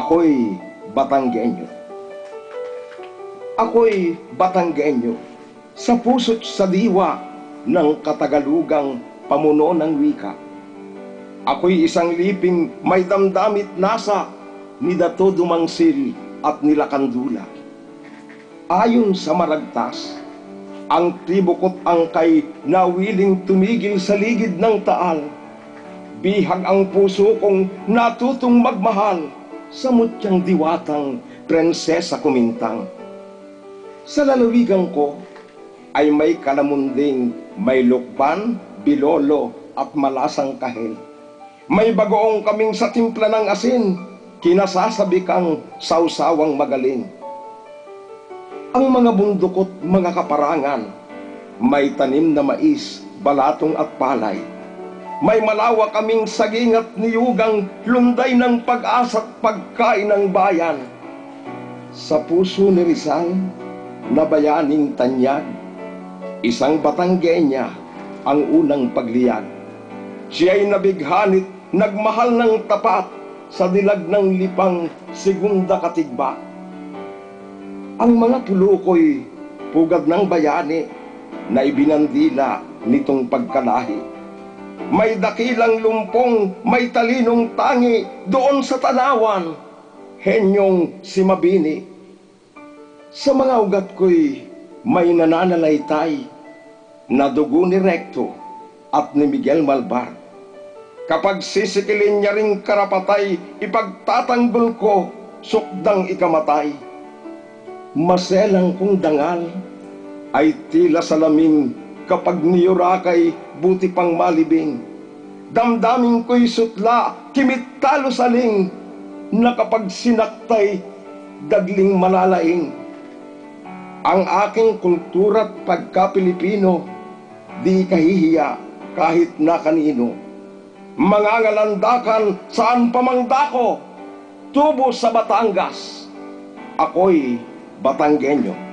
Ako'y Batanggenyo. Ako'y Batanggenyo, sa puso't sa diwa ng Katagalugang pamuno ng wika. Ako'y isang liping may damdamit nasa ni Dato Dumangsil at nila Kandula. Ayon sa maragtas, ang tribo ko't angkay na wiling tumigil sa ligid ng taal. Bihag ang puso kong natutong magmahal sa mutyang diwatang Prinsesa Kumintang. Sa lalawigan ko ay may kalamunding, may lukban, bilolo at malasang kahel. May bagoong kaming sa timpla ng asin, kinasasabi kang sausawang magaling. Ang mga bundokot mga kaparangan, may tanim na mais, balatong at palay. May malawa kaming saging at niyugang lunday ng pag-asa at pagkain ng bayan. Sa puso ni Rizal, na bayaning tanyag, isang Batanggenya ang unang pagliyag. Siya'y nabighanit, nagmahal ng tapat, sa dilag ng lipang Segunda Katigba. Ang mga tulukoy, pugad ng bayani, na ibinandila nitong pagkalahi. May dakilang lumpong, may talinong tangi, doon sa tanawan, henyong si Mabini. Sa mga ugat ko'y may nananalaytay na dugo ni Recto at ni Miguel Malvar. Kapag sisikilin niya ring karapatay, ipagtatanggol ko, sukdang ikamatay. Maselang kong dangal ay tila salamin, kapag niyurakay buti pang malibing. Damdamin ko'y sutla, kimit talo saling, na kapag sinaktay, dagling malalaing. Ang aking kultura't pagka-Pilipino, di kahihiya kahit na kanino. Mangangalandakan saan pamangdako, tubo sa Batangas, ako'y Batanggenyo.